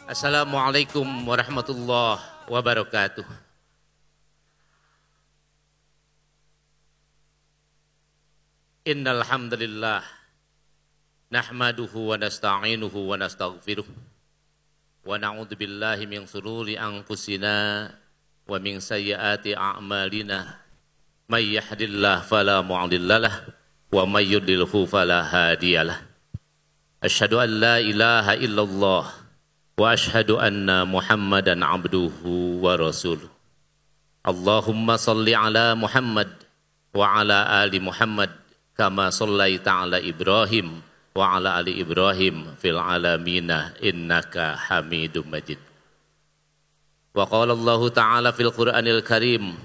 Assalamualaikum warahmatullahi wabarakatuh. Innal hamdalillah nahmaduhu wa nasta'inuhu wa nastaghfiruh wa na'udzu billahi min shururi anfusina wa min sayyiati a'malina may yahdihillahu fala mudhillalah wa may yudlilhu fala hadiyalah. Asyhadu an la ilaha illallah wa asyhadu anna Muhammadan abduhu wa rasuluh. Allahumma salli ala Muhammad wa ala ali Muhammad kama sallaita ala Ibrahim wa ala ali Ibrahim fil alamina innaka Hamidum Majid. Wa qala Allah ta'ala fil Qur'anil Karim,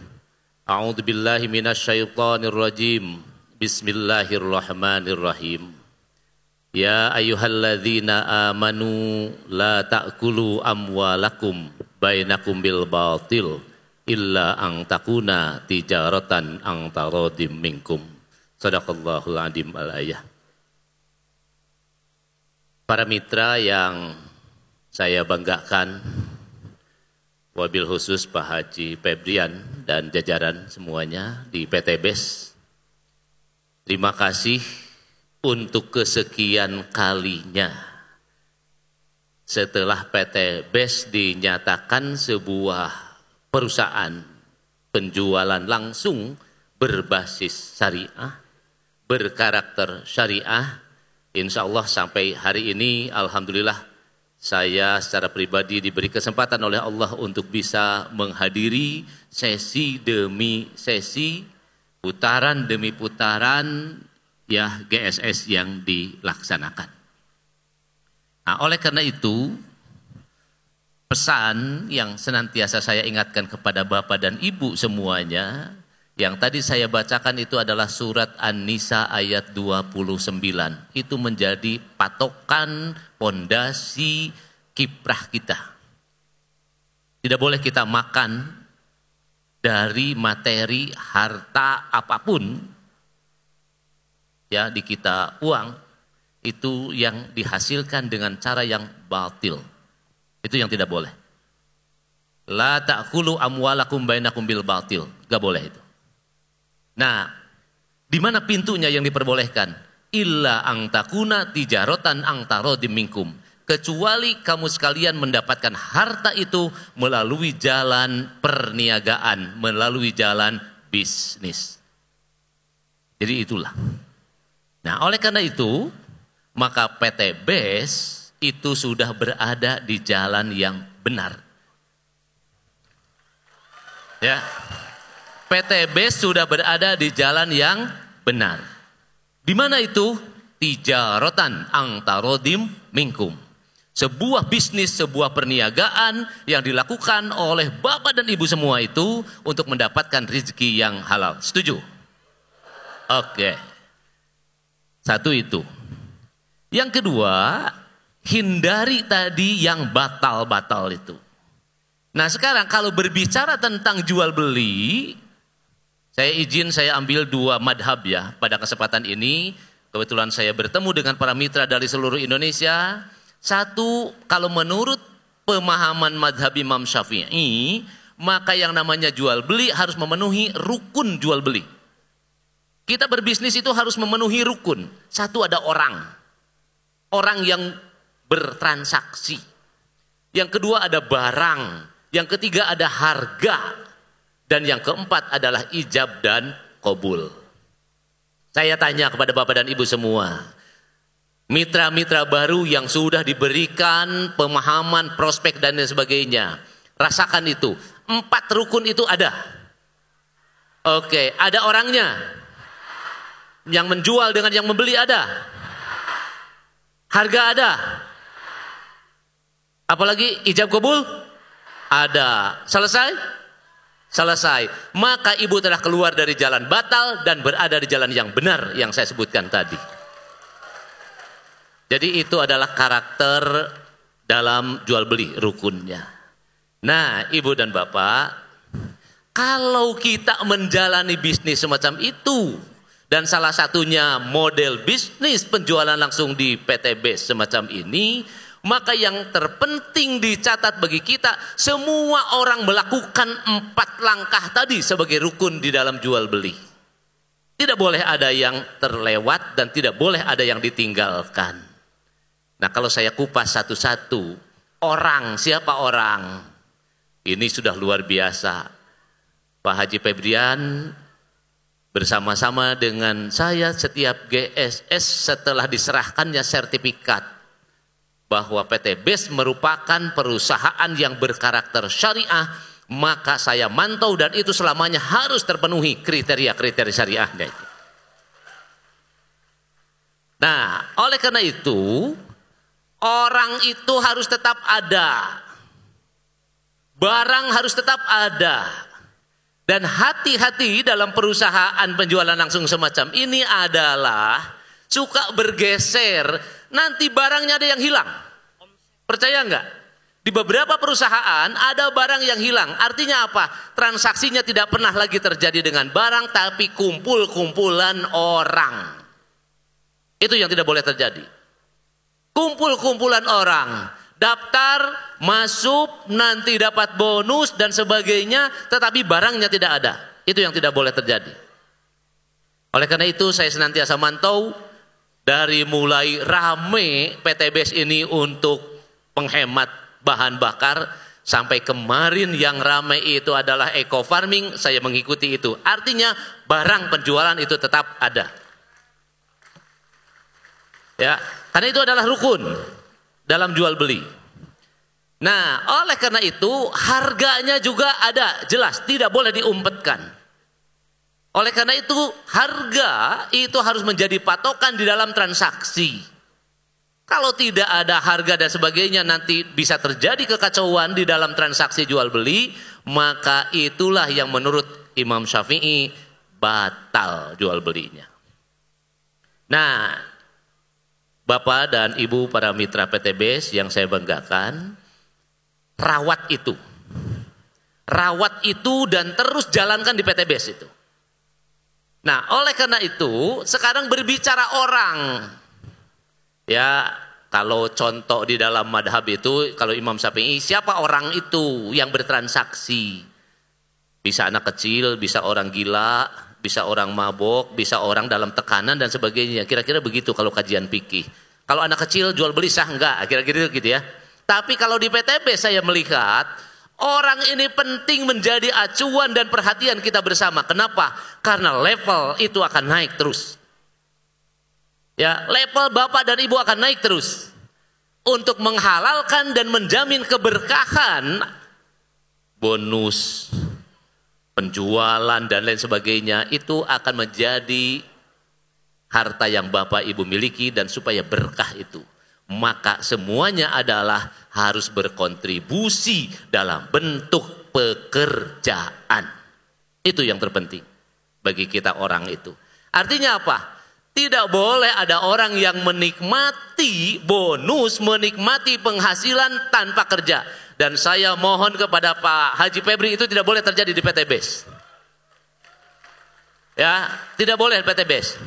a'udzu billahi minasy syaithanir rajim. Bismillahirrahmanirrahim. Ya ayyuhalladzina amanu la ta'kulu amwalakum bainakum bil batil illa an takuna tijaratan an taradim minkum. Shadaqallahul adzim al-ayah. Para mitra yang saya banggakan, wabil khusus Pak Haji Febrian dan jajaran semuanya di PT BES, terima kasih untuk kesekian kalinya setelah PT BES dinyatakan sebuah perusahaan penjualan langsung berbasis syariah, berkarakter syariah. Insya Allah sampai hari ini alhamdulillah saya secara pribadi diberi kesempatan oleh Allah untuk bisa menghadiri sesi demi sesi, putaran demi putaran ya GSS yang dilaksanakan. Nah, oleh karena itu pesan yang senantiasa saya ingatkan kepada Bapak dan Ibu semuanya, yang tadi saya bacakan itu adalah surat An-Nisa ayat 29. Itu menjadi patokan, pondasi, kiprah kita. Tidak boleh kita makan dari materi harta apapun, ya di kita uang, itu yang dihasilkan dengan cara yang batil. Itu yang tidak boleh. La ta'kulu amwalakum bainakum bil batil. Gak boleh itu. Nah, di mana pintunya yang diperbolehkan? Illa ang takuna tijaratan ang tarodim minkum. Kecuali kamu sekalian mendapatkan harta itu melalui jalan perniagaan, melalui jalan bisnis. Jadi itulah. Nah, oleh karena itu, maka PT BES itu sudah berada di jalan yang benar. Ya. PT BES sudah berada di jalan yang benar. Di mana itu? Tijaratan ang tarodim minkum. Sebuah bisnis, sebuah perniagaan yang dilakukan oleh Bapak dan Ibu semua itu untuk mendapatkan rezeki yang halal. Setuju? Oke. Satu itu. Yang kedua, hindari tadi yang batal-batal itu. Nah sekarang kalau berbicara tentang jual beli, saya ambil dua madhab ya pada kesempatan ini. Kebetulan saya bertemu dengan para mitra dari seluruh Indonesia. Satu, kalau menurut pemahaman madhab Imam Syafi'i, maka yang namanya jual beli harus memenuhi rukun jual beli. Kita berbisnis itu harus memenuhi rukun. Satu, ada orang yang bertransaksi. Yang kedua ada barang. Yang ketiga ada harga. Dan yang keempat adalah ijab dan qabul. Saya tanya kepada Bapak dan Ibu semua, mitra-mitra baru yang sudah diberikan pemahaman, prospek dan lain sebagainya, rasakan itu. 4 rukun itu ada. Oke, ada orangnya. Yang menjual dengan yang membeli ada. Harga ada. Apalagi ijab qabul ada. Selesai? Selesai. Maka ibu telah keluar dari jalan batal dan berada di jalan yang benar yang saya sebutkan tadi. Jadi itu adalah karakter dalam jual beli rukunnya. Nah, Ibu dan Bapak, kalau kita menjalani bisnis semacam itu, dan salah satunya model bisnis penjualan langsung di PT BES semacam ini, Maka yang terpenting dicatat bagi kita, semua orang melakukan 4 langkah tadi sebagai rukun di dalam jual beli. Tidak boleh ada yang terlewat dan tidak boleh ada yang ditinggalkan. Nah, kalau saya kupas satu-satu, orang, siapa orang? Ini sudah luar biasa. Pak Haji Febrian bersama-sama dengan saya setiap GSS setelah diserahkannya sertifikat bahwa PT BES merupakan perusahaan yang berkarakter syariah, maka saya mantau dan itu selamanya harus terpenuhi kriteria-kriteria syariahnya. Nah, oleh karena itu orang itu harus tetap ada, barang harus tetap ada, dan hati-hati dalam perusahaan penjualan langsung semacam ini adalah suka bergeser, nanti barangnya ada yang hilang. Percaya enggak? Di beberapa perusahaan ada barang yang hilang. Artinya apa? Transaksinya tidak pernah lagi terjadi dengan barang, tapi kumpul-kumpulan orang. Itu yang tidak boleh terjadi. Kumpul-kumpulan orang. Daftar, masuk, nanti dapat bonus dan sebagainya, tetapi barangnya tidak ada. Itu yang tidak boleh terjadi. Oleh karena itu saya senantiasa mantau dari mulai rame PT BES ini untuk penghemat bahan bakar, sampai kemarin yang ramai itu adalah eco farming, saya mengikuti itu. Artinya barang penjualan itu tetap ada. Ya, karena itu adalah rukun dalam jual beli. Nah, oleh karena itu harganya juga ada, jelas, tidak boleh diumpetkan. Oleh karena itu harga itu harus menjadi patokan di dalam transaksi. Kalau tidak ada harga dan sebagainya, nanti bisa terjadi kekacauan di dalam transaksi jual beli, maka itulah yang menurut Imam Syafi'i batal jual belinya. Nah, Bapak dan Ibu para mitra PT BES yang saya banggakan, rawat itu. Rawat itu dan terus jalankan di PT BES itu. Nah, oleh karena itu sekarang berbicara orang. Ya, kalau contoh di dalam madhab itu, kalau Imam Syafi'i, siapa orang itu yang bertransaksi? Bisa anak kecil, bisa orang gila, bisa orang mabok, bisa orang dalam tekanan dan sebagainya. Kira-kira begitu kalau kajian fikih. Kalau anak kecil jual beli sah enggak? Kira-kira gitu ya. Tapi kalau di PTB saya melihat, orang ini penting menjadi acuan dan perhatian kita bersama. Kenapa? Karena level itu akan naik terus. Ya, level Bapak dan Ibu akan naik terus untuk menghalalkan dan menjamin keberkahan bonus, penjualan dan lain sebagainya. Itu akan menjadi harta yang Bapak Ibu miliki, dan supaya berkah itu, maka semuanya adalah harus berkontribusi dalam bentuk pekerjaan. Itu yang terpenting bagi kita orang itu. Artinya apa? Tidak boleh ada orang yang menikmati bonus, menikmati penghasilan tanpa kerja. Dan saya mohon kepada Pak Haji Febri, itu tidak boleh terjadi di PT BES. Ya, tidak boleh PT BES.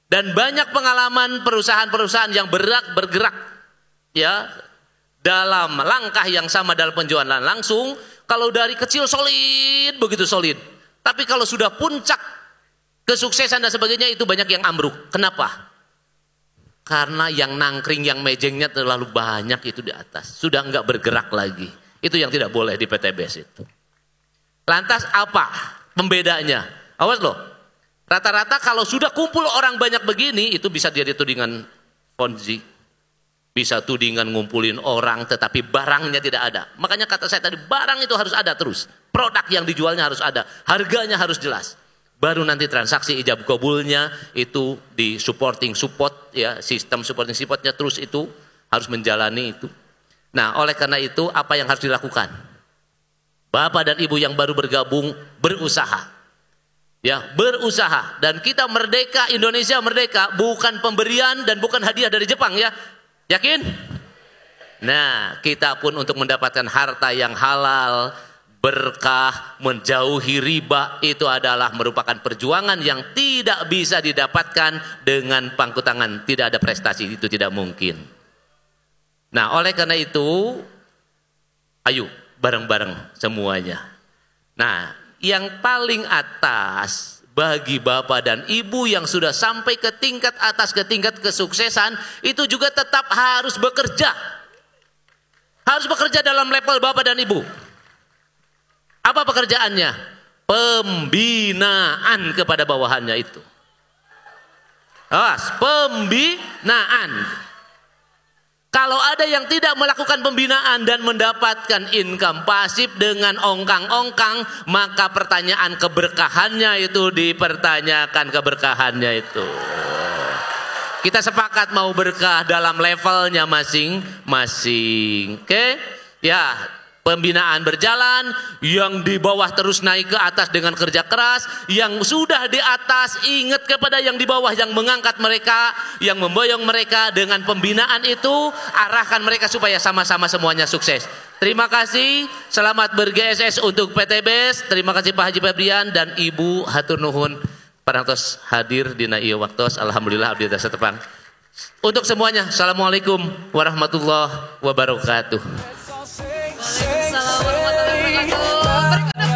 Dan banyak pengalaman perusahaan-perusahaan yang bergerak ya dalam langkah yang sama dalam penjualan langsung, kalau dari kecil solid, begitu solid. Tapi kalau sudah puncak kesuksesan dan sebagainya, itu banyak yang ambruk. Kenapa? Karena yang nangkring, yang mejengnya terlalu banyak itu di atas. Sudah enggak bergerak lagi. Itu yang tidak boleh di PT BES itu. Lantas apa pembedanya? Awas loh. Rata-rata kalau sudah kumpul orang banyak begini, itu bisa jadi tudingan Ponzi. Bisa tudingan ngumpulin orang, tetapi barangnya tidak ada. Makanya kata saya tadi, barang itu harus ada terus. Produk yang dijualnya harus ada. Harganya harus jelas. Baru nanti transaksi ijab kabulnya itu di support ya, sistem supporting supportnya terus itu harus menjalani itu. Nah, oleh karena itu apa yang harus dilakukan? Bapak dan Ibu yang baru bergabung, berusaha. Ya, berusaha. Dan kita merdeka, Indonesia merdeka, bukan pemberian dan bukan hadiah dari Jepang ya. Yakin? Nah, kita pun untuk mendapatkan harta yang halal, berkah, menjauhi riba, itu adalah merupakan perjuangan yang tidak bisa didapatkan dengan pangku tangan. Tidak ada prestasi, itu tidak mungkin. Nah, oleh karena itu, ayo bareng-bareng semuanya. Nah, yang paling atas bagi Bapak dan Ibu yang sudah sampai ke tingkat atas, ke tingkat kesuksesan, itu juga tetap harus bekerja. Harus bekerja dalam level Bapak dan Ibu. Apa pekerjaannya? Pembinaan kepada bawahannya itu. Awas, pembinaan. Kalau ada yang tidak melakukan pembinaan dan mendapatkan income pasif dengan ongkang-ongkang, maka pertanyaan keberkahannya itu dipertanyakan, keberkahannya itu. Kita sepakat mau berkah dalam levelnya masing-masing. Oke? Ya, pembinaan berjalan, yang di bawah terus naik ke atas dengan kerja keras, yang sudah di atas ingat kepada yang di bawah yang mengangkat mereka, yang memboyong mereka dengan pembinaan itu, arahkan mereka supaya sama-sama semuanya sukses. Terima kasih, selamat ber-GSS untuk PTBS. Terima kasih Pak Haji Febrian dan Ibu hatur nuhun parantos hadir dina ieu waktos. Alhamdulillah abdi teh satepang. Untuk semuanya, assalamualaikum warahmatullahi wabarakatuh. Waalaikumsalam warahmatullahi wabarakatuh.